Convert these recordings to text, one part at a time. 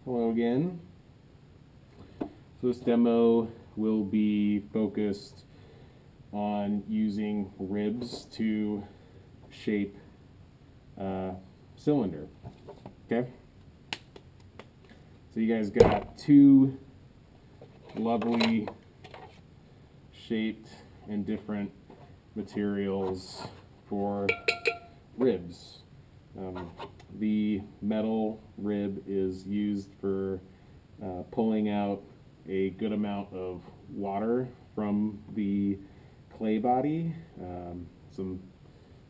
Hello again. So this demo will be focused on using ribs to shape a cylinder. Okay? So you guys got two lovely shaped and different materials for ribs. The metal rib is used for pulling out a good amount of water from the clay body. It'll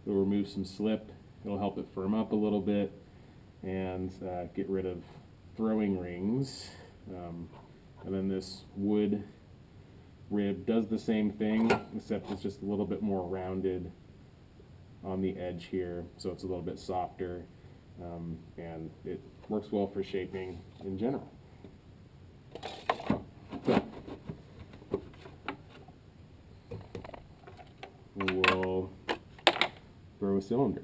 remove some slip, it'll help it firm up a little bit, and get rid of throwing rings. And then this wood rib does the same thing, except it's just a little bit more rounded on the edge here, so it's a little bit softer, and it works well for shaping in general. So, we'll throw a cylinder.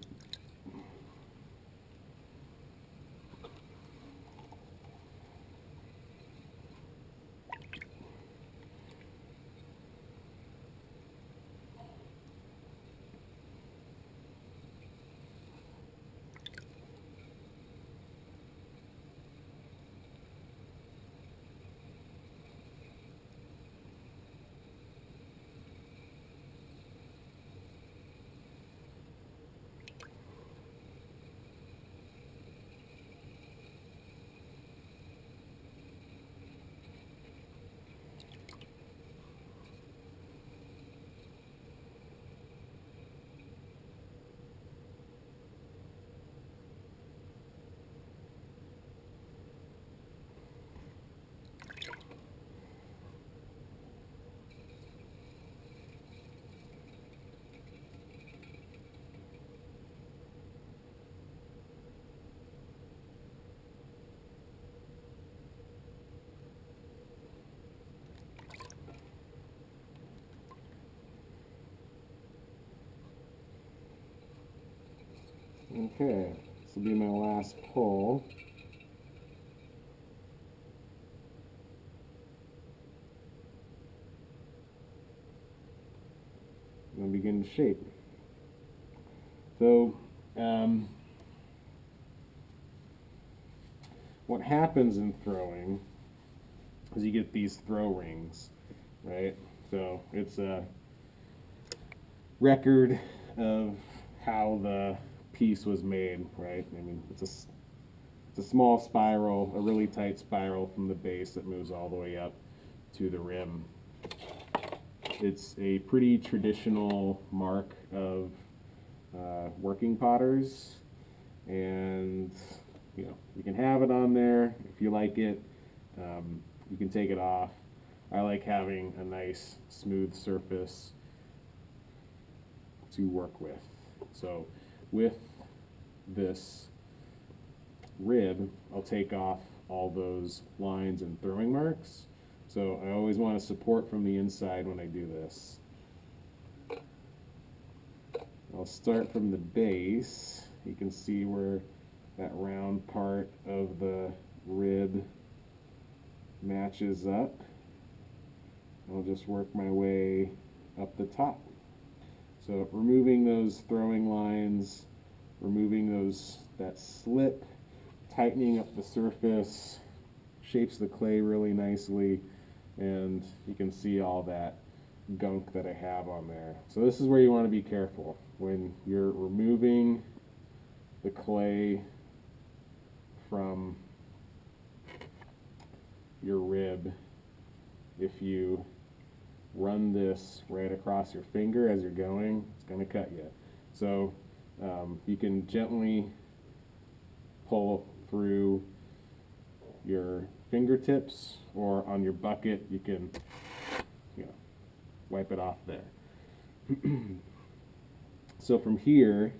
Okay, this will be my last pull. And begin to shape. So, what happens in throwing is you get these throw rings, right? So it's a record of how the piece was made, right? I mean, it's a small spiral, a really tight spiral from the base that moves all the way up to the rim. It's a pretty traditional mark of working potters, and you can have it on there if you like it. You can take it off. I like having a nice smooth surface to work with. So with this rib, I'll take off all those lines and throwing marks. So I always want to support from the inside when I do this. I'll start from the base. You can see where that round part of the rib matches up. I'll just work my way up the top. So removing those throwing lines, removing that slip, tightening up the surface, shapes the clay really nicely, and you can see all that gunk that I have on there. So this is where you want to be careful when you're removing the clay from your rib. If you run this right across your finger as you're going, it's going to cut you. So you can gently pull through your fingertips, or on your bucket you can wipe it off there. So from here,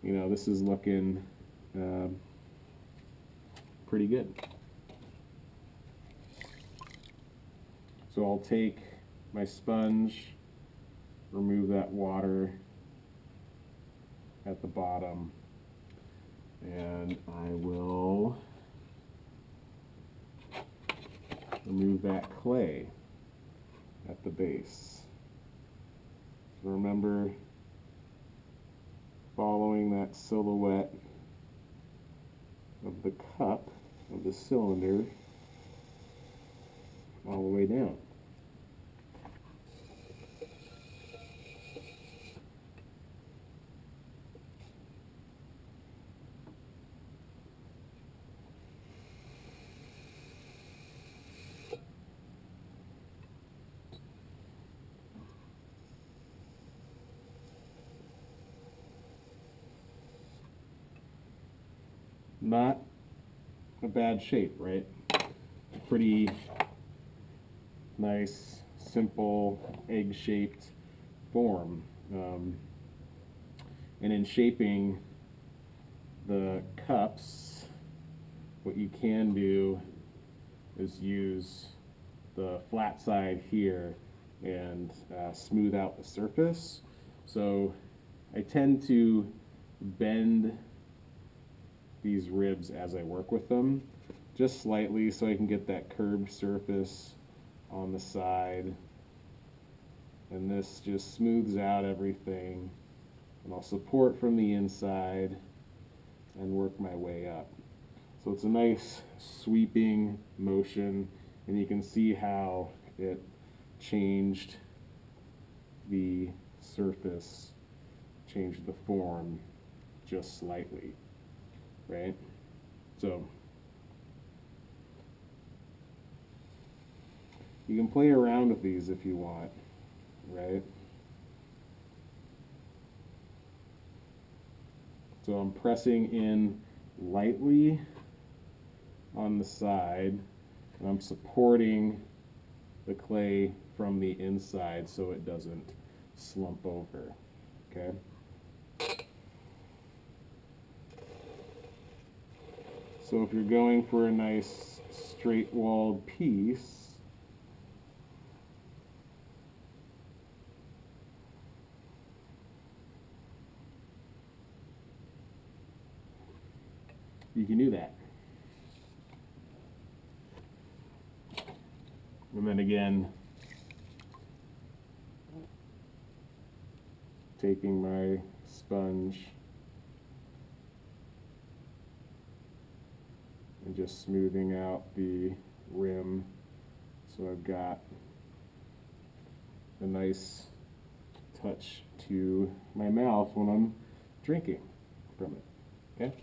this is looking pretty good. So I'll take my sponge, remove that water at the bottom, and I will remove that clay at the base. So remember, following that silhouette of the cup of the cylinder all the way down. Not a bad shape, right? Pretty nice, simple, egg-shaped form. And in shaping the cups, what you can do is use the flat side here and smooth out the surface. So I tend to bend these ribs as I work with them, just slightly, so I can get that curved surface on the side, and this just smooths out everything, and I'll support from the inside and work my way up. So it's a nice sweeping motion, and you can see how it changed the surface, changed the form just slightly. Right? So you can play around with these if you want, right? So I'm pressing in lightly on the side, and I'm supporting the clay from the inside so it doesn't slump over, okay? So if you're going for a nice straight-walled piece, you can do that. And then again, taking my sponge and just smoothing out the rim so I've got a nice touch to my mouth when I'm drinking from it. Okay?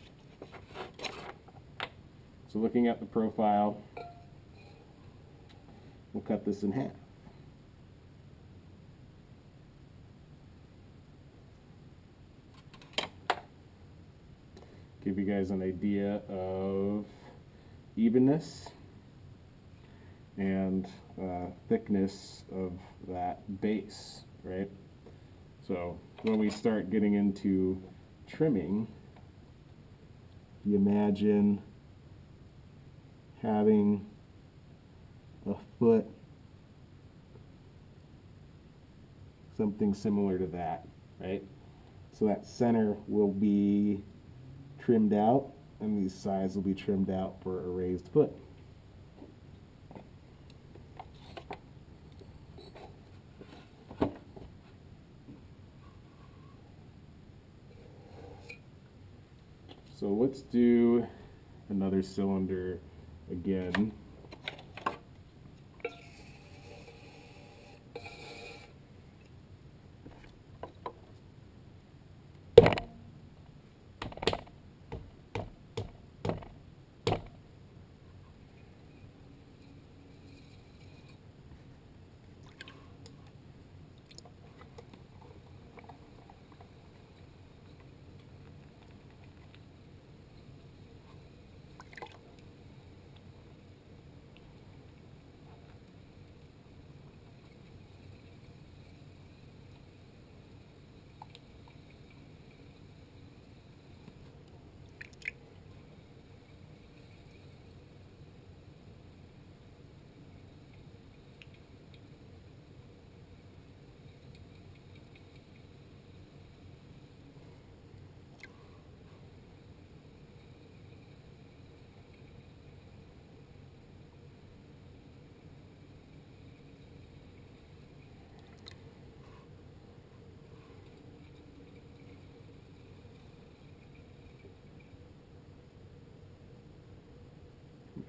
So looking at the profile, we'll cut this in half. Give you guys an idea of evenness and thickness of that base, right? So when we start getting into trimming, you imagine having a foot, something similar to that, right? So that center will be trimmed out, and these sides will be trimmed out for a raised foot. So let's do another cylinder again.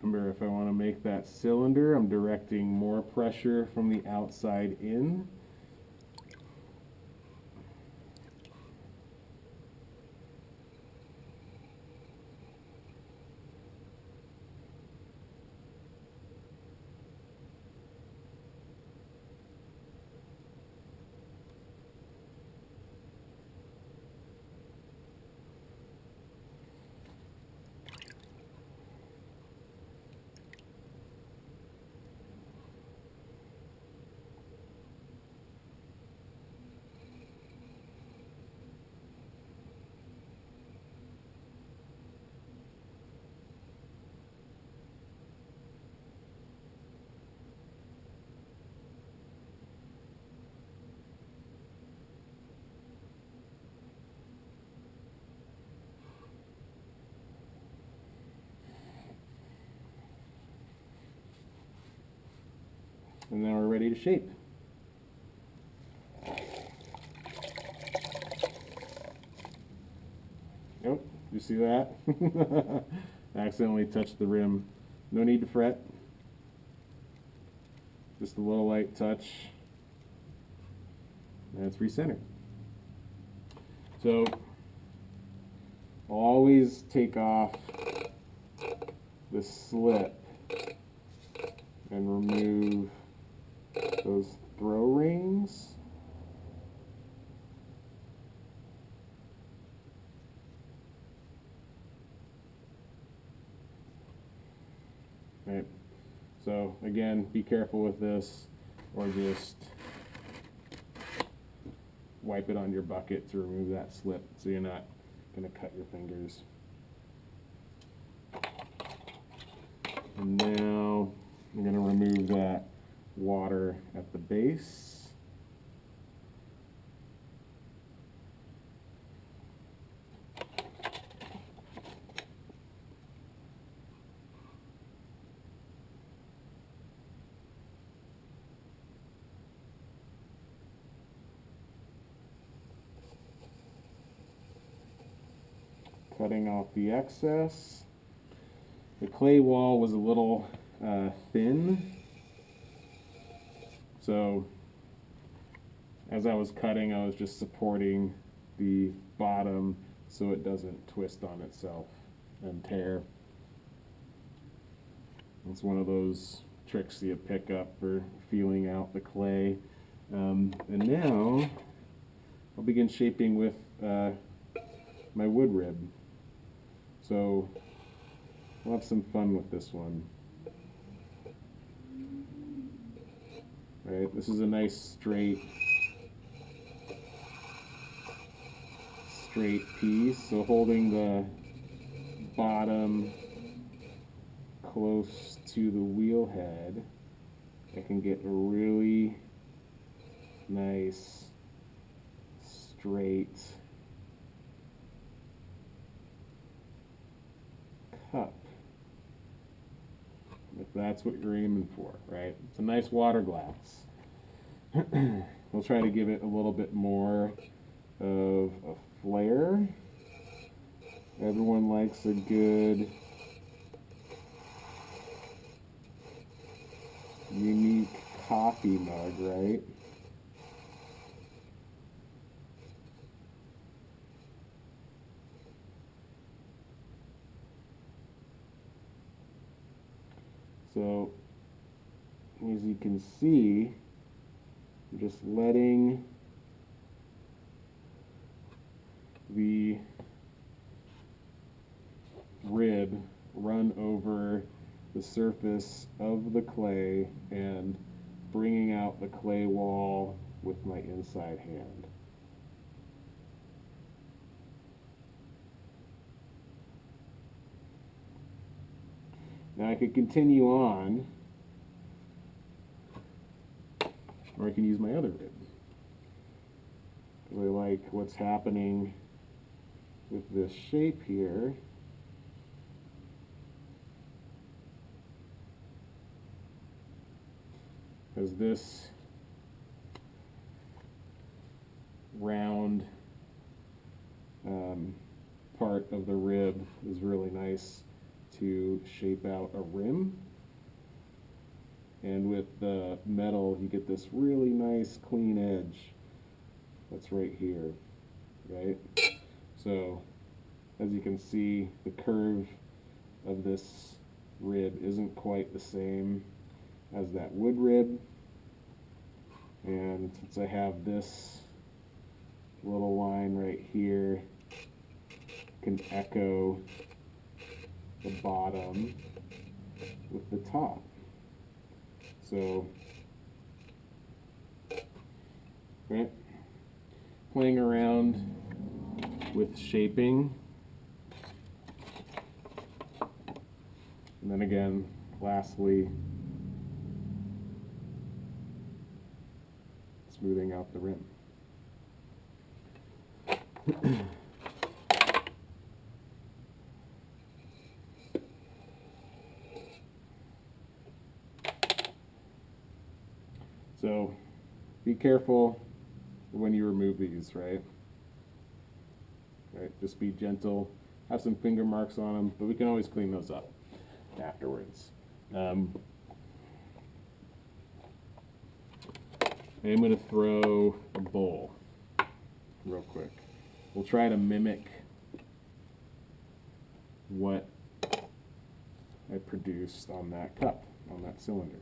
Remember, if I want to make that cylinder, I'm directing more pressure from the outside in. And now we're ready to shape. Nope, you see that? I accidentally touched the rim. No need to fret. Just a little light touch. And it's recentered. So I'll always take off the slip and remove those throw rings. Right. So again, be careful with this, or just wipe it on your bucket to remove that slip so you're not going to cut your fingers. And now I'm going to remove that water at the base. Cutting off the excess. The clay wall was a little thin, so as I was cutting, I was just supporting the bottom so it doesn't twist on itself and tear. It's one of those tricks you pick up for feeling out the clay. And now I'll begin shaping with my wood rib. So we'll have some fun with this one. Right, this is a nice straight piece, so holding the bottom close to the wheel head, I can get a really nice straight cup, if that's what you're aiming for, right? It's a nice water glass. We'll try to give it a little bit more of a flair. Everyone likes a good, unique coffee mug, right? So, as you can see, I'm just letting the rib run over the surface of the clay and bringing out the clay wall with my inside hand. Now I could continue on, or I can use my other rib. I like what's happening with this shape here. Because this round part of the rib is really nice, to shape out a rim. And with the metal, you get this really nice clean edge that's right here, right? So, as you can see, the curve of this rib isn't quite the same as that wood rib. And since I have this little line right here, can echo the bottom with the top. So, right, playing around with shaping, and then again, lastly, smoothing out the rim. So be careful when you remove these, right? Right, just be gentle. Have some finger marks on them, but we can always clean those up afterwards. I'm going to throw a bowl real quick. We'll try to mimic what I produced on that cup, on that cylinder.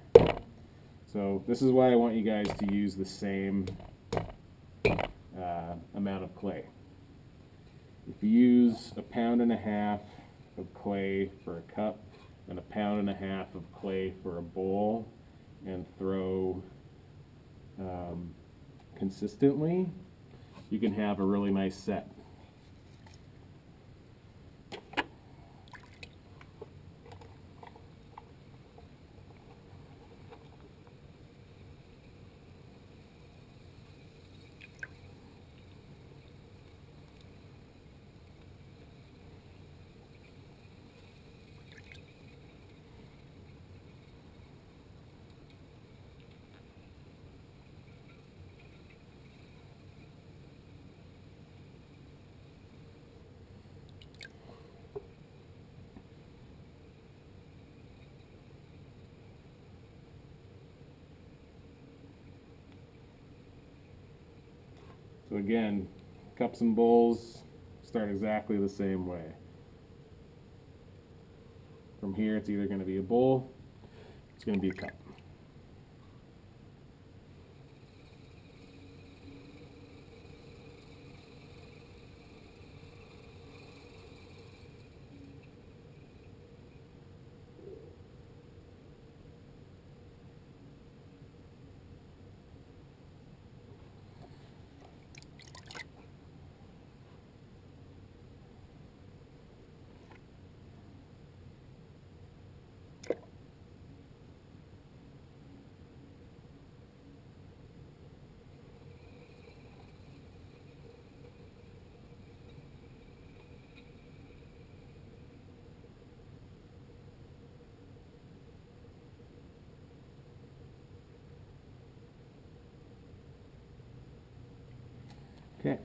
So this is why I want you guys to use the same amount of clay. If you use 1.5 pounds of clay for a cup and 1.5 pounds of clay for a bowl, and throw consistently, you can have a really nice set. So again, cups and bowls start exactly the same way. From here, it's either going to be a bowl, it's going to be a cup. Okay.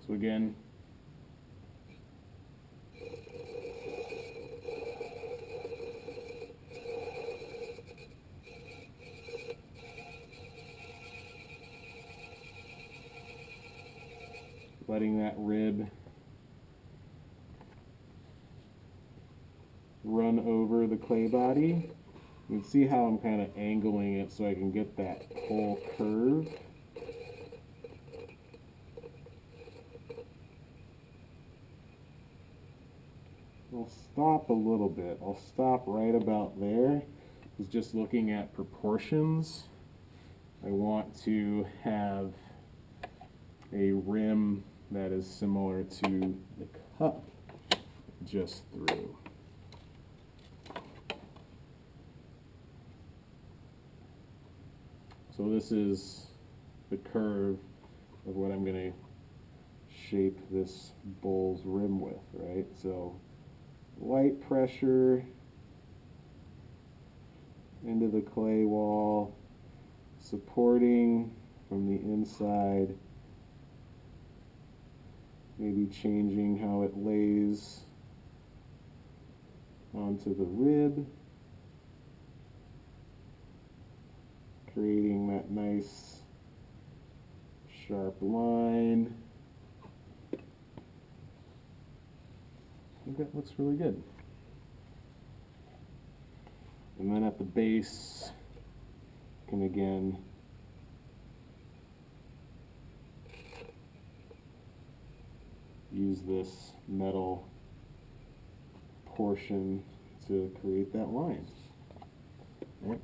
So again, letting that rib run over the clay body. You can see how I'm kind of angling it so I can get that whole curve. I'll stop a little bit. I'll stop right about there. It's just looking at proportions. I want to have a rim that is similar to the cup just through. So this is the curve of what I'm going to shape this bowl's rim with, right? So light pressure into the clay wall, supporting from the inside, maybe changing how it lays onto the rib, creating that nice sharp line. I think that looks really good. And then at the base, can again use this metal portion to create that line. Right.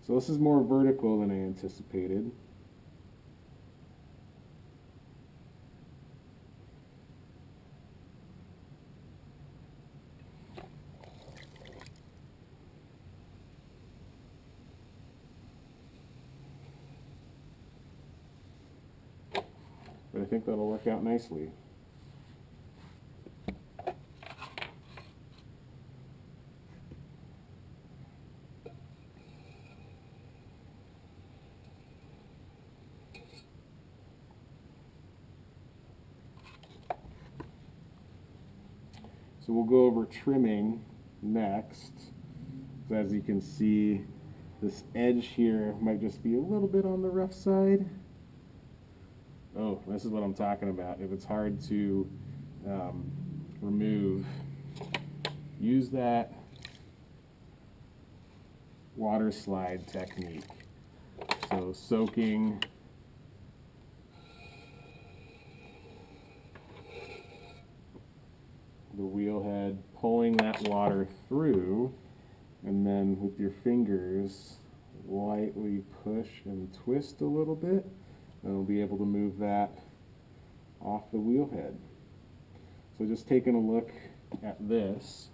So this is more vertical than I anticipated. But I think that'll work out nicely. So we'll go over trimming next. So as you can see, this edge here might just be a little bit on the rough side. Oh, this is what I'm talking about. If it's hard to remove, use that water slide technique. So soaking the wheel head, pulling that water through, and then with your fingers lightly push and twist a little bit, and we'll be able to move that off the wheel head. So just taking a look at this,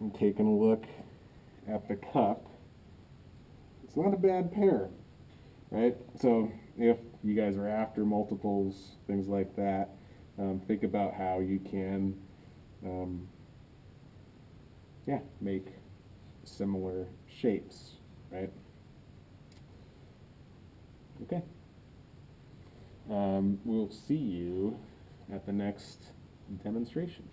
and taking a look at the cup, it's not a bad pair, right? So if you guys are after multiples, things like that, think about how you can make similar shapes, right? Okay. We'll see you at the next demonstration.